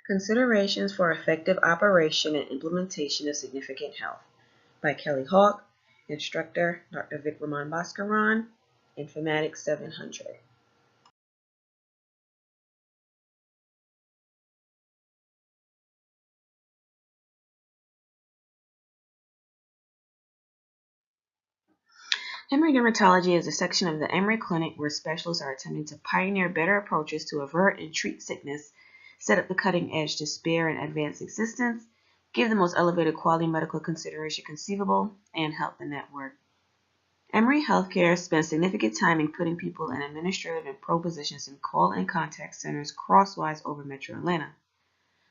Considerations for Effective Operation and Implementation of Significant Health by Kelly Hawk, Instructor Dr. Vikraman Bhaskaran, Informatics 700. Emory Dermatology is a section of the Emory Clinic where specialists are attempting to pioneer better approaches to avert and treat sickness, set up the cutting edge to spare and advance existence, give the most elevated quality medical consideration conceivable, and help the network. Emory Healthcare spends significant time in putting people in administrative and pro positions in call and contact centers crosswise over Metro Atlanta.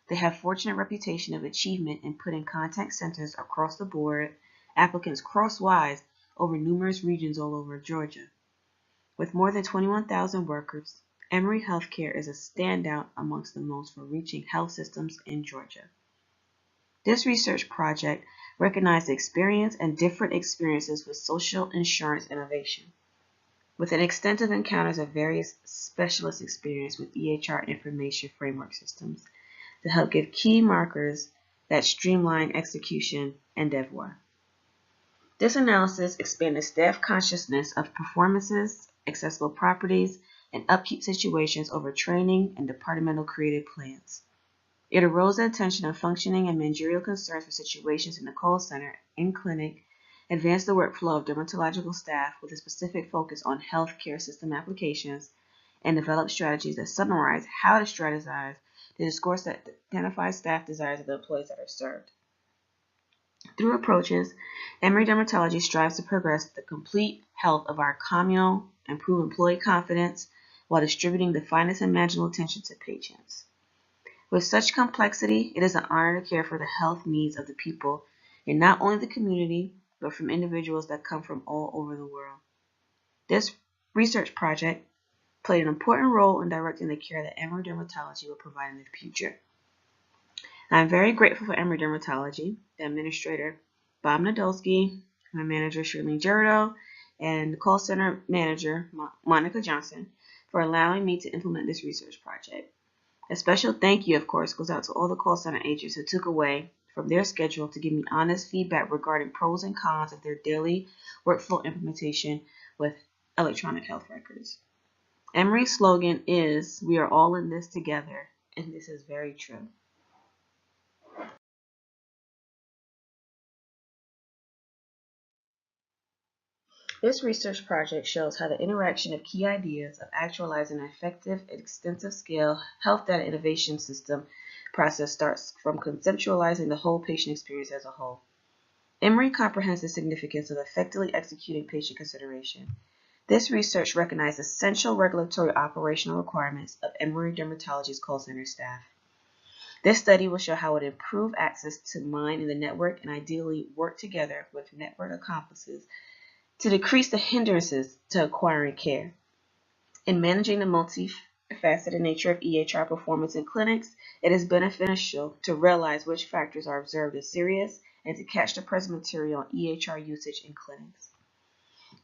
They have fortunate reputation of achievement in putting contact centers across the board, applicants crosswise over numerous regions all over Georgia. With more than 21,000 workers, Emory Healthcare is a standout amongst the most far-reaching health systems in Georgia. This research project recognized experience and different experiences with social insurance innovation. With an extensive encounters of various specialist experience with EHR information framework systems to help give key markers that streamline execution and devoir. This analysis expanded staff consciousness of performances, accessible properties, and upkeep situations over training and departmental created plans. It arose the attention of functioning and managerial concerns for situations in the call center, in clinic, advanced the workflow of dermatological staff with a specific focus on healthcare system applications, and developed strategies that summarize how to strategize the discourse that identifies staff desires of the employees that are served. Through approaches, Emory Dermatology strives to progress the complete health of our commune, improve employee confidence, while distributing the finest imaginable attention to patients. With such complexity, it is an honor to care for the health needs of the people in not only the community, but from individuals that come from all over the world. This research project played an important role in directing the care that Emory Dermatology will provide in the future. I'm very grateful for Emory Dermatology, the administrator, Bob Nadolski, my manager, Shirley Gerardo, and the call center manager, Monica Johnson, for allowing me to implement this research project. A special thank you, of course, goes out to all the call center agents who took away from their schedule to give me honest feedback regarding pros and cons of their daily workflow implementation with electronic health records. Emory's slogan is, "We are all in this together," and this is very true. This research project shows how the interaction of key ideas of actualizing an effective, extensive-scale health data innovation system process starts from conceptualizing the whole patient experience as a whole. Emory comprehends the significance of effectively executing patient consideration. This research recognized essential regulatory operational requirements of Emory Dermatology's call center staff. This study will show how it improve access to mine in the network and ideally work together with network accomplices to decrease the hindrances to acquiring care. In managing the multifaceted nature of EHR performance in clinics, it is beneficial to realize which factors are observed as serious and to catch the present material on EHR usage in clinics.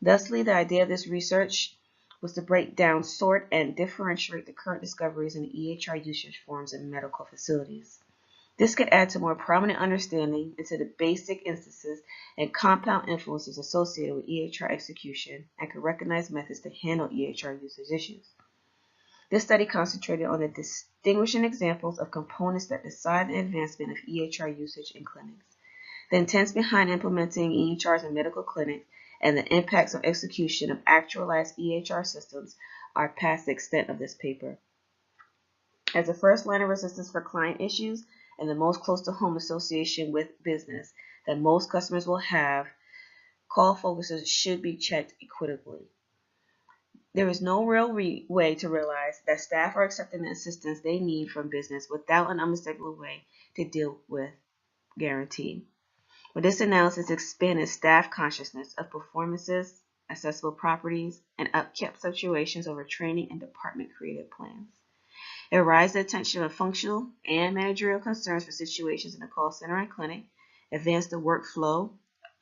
Thusly, the idea of this research was to break down, sort, and differentiate the current discoveries in EHR usage forms in medical facilities. This could add to more prominent understanding into the basic instances and compound influences associated with EHR execution and could recognize methods to handle EHR usage issues. This study concentrated on the distinguishing examples of components that decide the advancement of EHR usage in clinics, the intents behind implementing EHRs in medical clinics, and the impacts on execution of actualized EHR systems are past the extent of this paper. As the first line of resistance for client issues, and the most close to home association with business that most customers will have, call focuses should be checked equitably. There is no real way to realize that staff are accepting the assistance they need from business without an unmistakable way to deal with guarantee. With this analysis expanded staff consciousness of performances, accessible properties, and upkept situations over training and department creative plans. It raised the attention of functional and managerial concerns for situations in the call center and clinic, advanced the workflow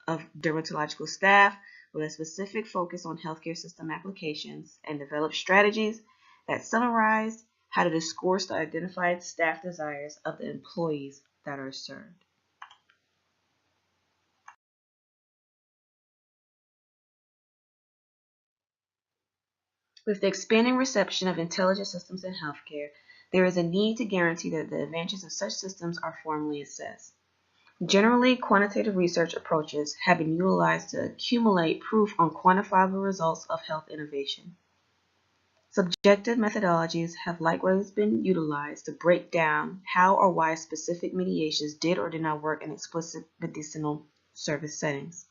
of dermatological staff with a specific focus on healthcare system applications, and developed strategies that summarized how do the scores to identify staff desires of the employees that are served. With the expanding reception of intelligent systems in healthcare, there is a need to guarantee that the advantages of such systems are formally assessed. Generally, quantitative research approaches have been utilized to accumulate proof on quantifiable results of health innovation. Subjective methodologies have likewise been utilized to break down how or why specific mediations did or did not work in explicit medicinal service settings.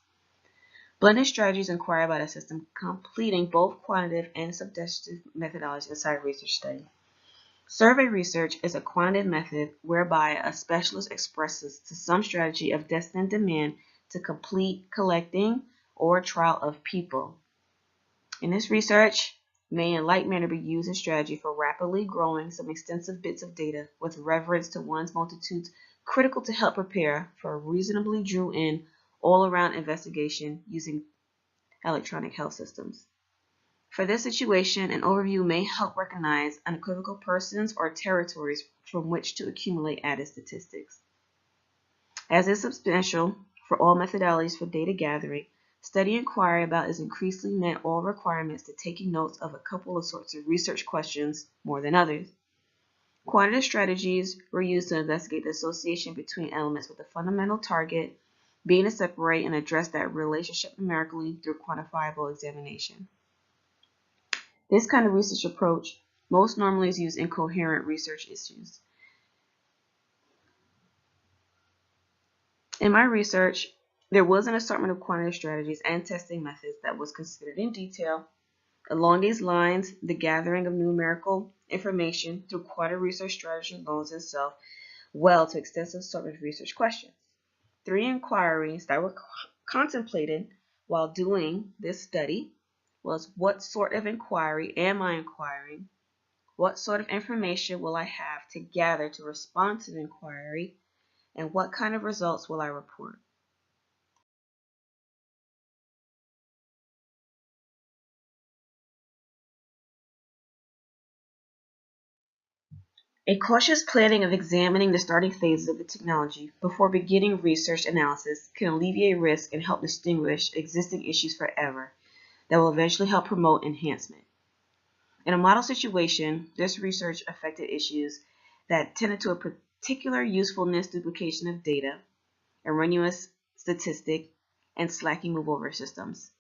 Blended strategies inquire about a system completing both quantitative and subjective methodologies inside research study. Survey research is a quantitative method whereby a specialist expresses to some strategy of destined demand to complete collecting or trial of people. In this research may in like manner be used as strategy for rapidly growing some extensive bits of data with reference to one's multitudes critical to help prepare for a reasonably drew in all-around investigation using electronic health systems. For this situation, an overview may help recognize unequivocal persons or territories from which to accumulate added statistics. As is substantial for all methodologies for data gathering, study inquiry about is increasingly met all requirements to taking notes of a couple of sorts of research questions more than others. Quantitative strategies were used to investigate the association between elements with a fundamental target, being to separate and address that relationship numerically through quantifiable examination. This kind of research approach most normally is used in coherent research issues. In my research, there was an assortment of quantitative strategies and testing methods that was considered in detail. Along these lines, the gathering of numerical information through quantitative research strategy lends itself well to extensive assortment of research questions. 3 inquiries that were contemplated while doing this study was: what sort of inquiry am I inquiring? What sort of information will I have to gather to respond to the inquiry? And what kind of results will I report? A cautious planning of examining the starting phases of the technology before beginning research analysis can alleviate risk and help distinguish existing issues forever that will eventually help promote enhancement. In a model situation, this research affected issues that tended to a particular usefulness duplication of data, erroneous statistic, and slacking move-over systems.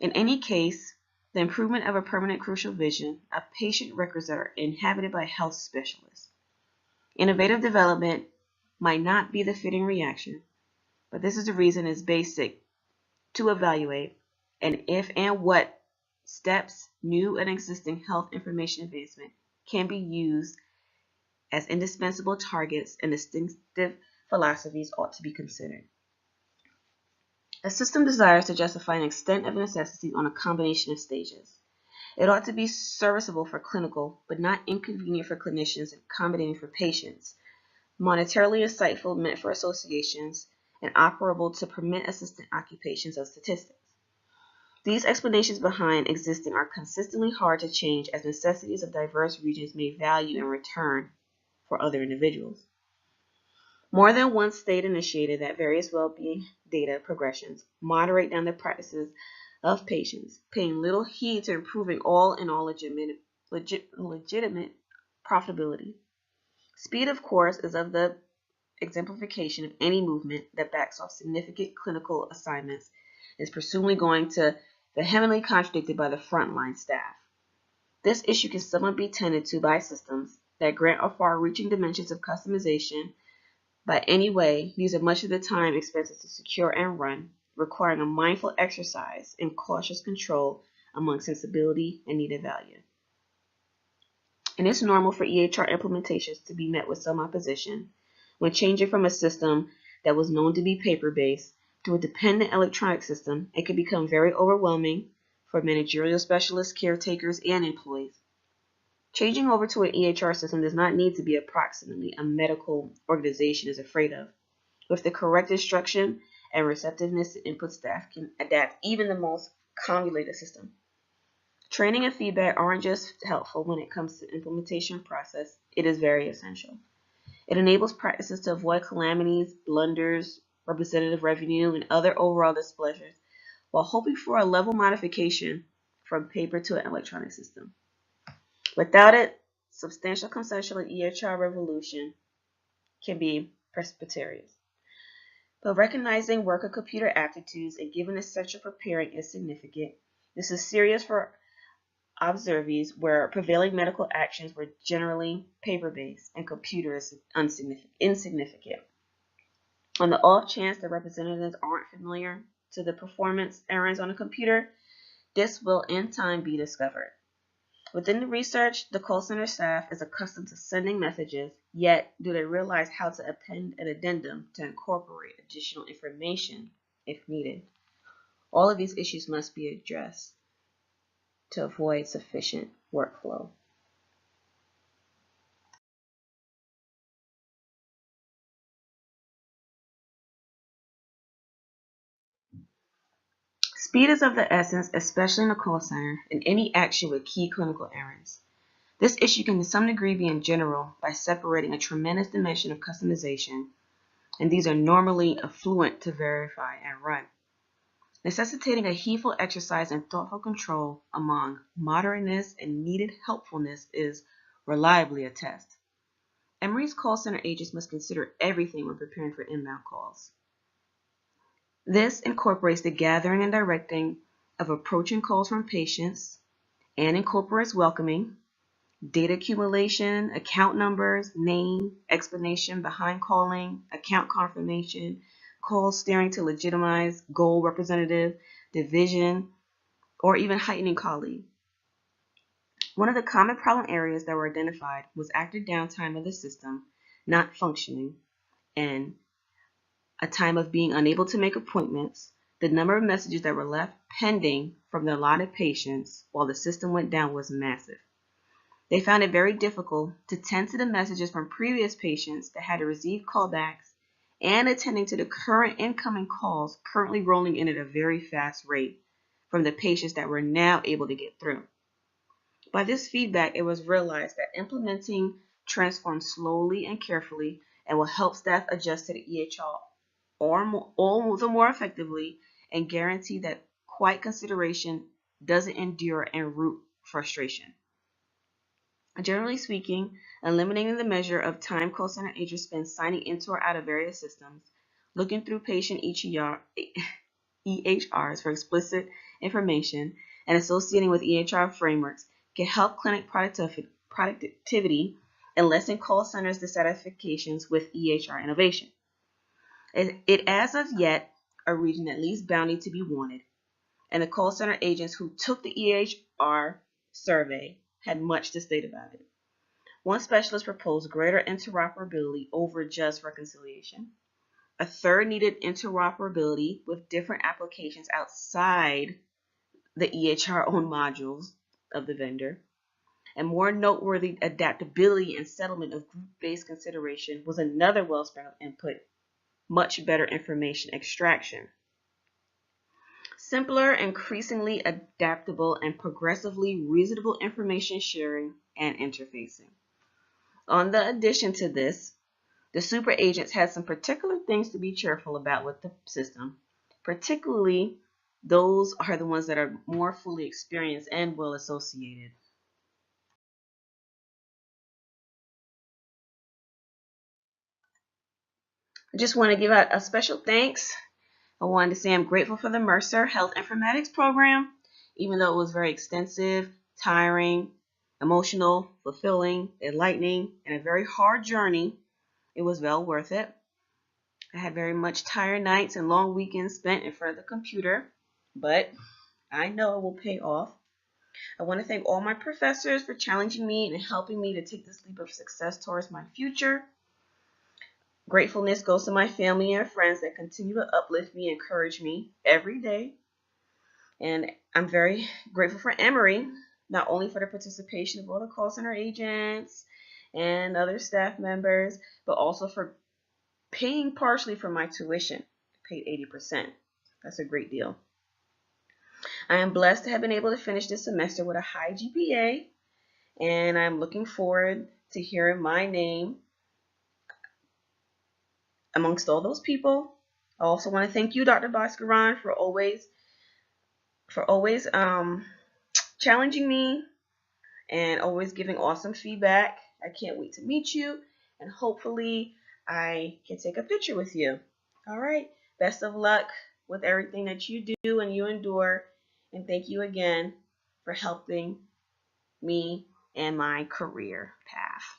In any case, the improvement of a permanent crucial vision of patient records that are inhabited by health specialists. Innovative development might not be the fitting reaction, but this is the reason it's basic to evaluate and if and what steps new and existing health information advancement can be used as indispensable targets and distinctive philosophies ought to be considered. A system desires to justify an extent of necessity on a combination of stages. It ought to be serviceable for clinical, but not inconvenient for clinicians and accommodating for patients, monetarily insightful meant for associations, and operable to permit assistant occupations of statistics. These explanations behind existing are consistently hard to change as necessities of diverse regions may value in return for other individuals. More than one state initiated that various well-being data progressions moderate down the practices of patients, paying little heed to improving all in all legitimate profitability. Speed, of course, is of the exemplification of any movement that backs off significant clinical assignments is presumably going to vehemently contradicted by the frontline staff. This issue can somewhat be tended to by systems that grant a far-reaching dimensions of customization. By any way, these are much of the time expensive to secure and run, requiring a mindful exercise and cautious control among sensibility and needed value. And it's normal for EHR implementations to be met with some opposition when changing from a system that was known to be paper-based to a dependent electronic system. It can become very overwhelming for managerial specialists, caretakers, and employees. Changing over to an EHR system does not need to be approximately a medical organization is afraid of. With the correct instruction and receptiveness to input, staff can adapt even the most convoluted system. Training and feedback aren't just helpful when it comes to implementation process, it is very essential. It enables practices to avoid calamities, blunders, representative revenue, and other overall displeasures, while hoping for a level modification from paper to an electronic system. Without it, substantial consensual EHR revolution can be precipitous. But recognizing worker computer aptitudes and given essential preparing is significant. This is serious for observees where prevailing medical actions were generally paper-based and computers insignificant. On the off chance that representatives aren't familiar to the performance errors on a computer, this will in time be discovered. Within the research, the call center staff is accustomed to sending messages, yet do they realize how to append an addendum to incorporate additional information if needed? All of these issues must be addressed to avoid sufficient workflow. Speed is of the essence, especially in a call center, in any action with key clinical errands. This issue can to some degree be in general by separating a tremendous dimension of customization, and these are normally affluent to verify and run, necessitating a heedful exercise in thoughtful control among moderateness and needed helpfulness is reliably a test. Emory's call center agents must consider everything when preparing for inbound calls. This incorporates the gathering and directing of approaching calls from patients and incorporates welcoming, data accumulation, account numbers, name, explanation behind calling, account confirmation, call steering to legitimize goal representative, division, or even heightening colleague. One of the common problem areas that were identified was active downtime of the system not functioning and a time of being unable to make appointments, the number of messages that were left pending from the allotted patients while the system went down was massive. They found it very difficult to tend to the messages from previous patients that had to receive callbacks and attending to the current incoming calls currently rolling in at a very fast rate from the patients that were now able to get through. By this feedback, it was realized that implementing transforms slowly and carefully and will help staff adjust to the EHR all the more effectively and guarantee that quiet consideration doesn't endure and root frustration. Generally speaking, eliminating the measure of time call center agents spend signing into or out of various systems, looking through patient EHRs for explicit information, and associating with EHR frameworks can help clinic productivity and lessen call centers' dissatisfactions with EHR innovation. It as of yet a region that leaves bounty to be wanted, and the call center agents who took the EHR survey had much to state about it. One specialist proposed greater interoperability over just reconciliation. A third needed interoperability with different applications outside the EHR owned modules of the vendor. And more noteworthy, adaptability and settlement of group-based consideration was another wellspring of input, much better information extraction. Simpler, increasingly adaptable, and progressively reasonable information sharing and interfacing. On the addition to this, the super agents had some particular things to be careful about with the system. Particularly, those are the ones that are more fully experienced and well associated. I just want to give out a special thanks. I wanted to say I'm grateful for the Mercer Health Informatics program, even though it was very extensive, tiring, emotional, fulfilling, enlightening, and a very hard journey. It was well worth it. I had very much tired nights and long weekends spent in front of the computer, but I know it will pay off. I want to thank all my professors for challenging me and helping me to take this leap of success towards my future. Gratefulness goes to my family and friends that continue to uplift me and encourage me every day. And I'm very grateful for Emory, not only for the participation of all the call center agents and other staff members, but also for paying partially for my tuition. I paid 80%. That's a great deal. I am blessed to have been able to finish this semester with a high GPA, and I'm looking forward to hearing my name amongst all those people. I also want to thank you, Dr. Bhaskaran, for always challenging me and always giving awesome feedback. I can't wait to meet you, and hopefully I can take a picture with you. All right. Best of luck with everything that you do and you endure. And thank you again for helping me and my career path.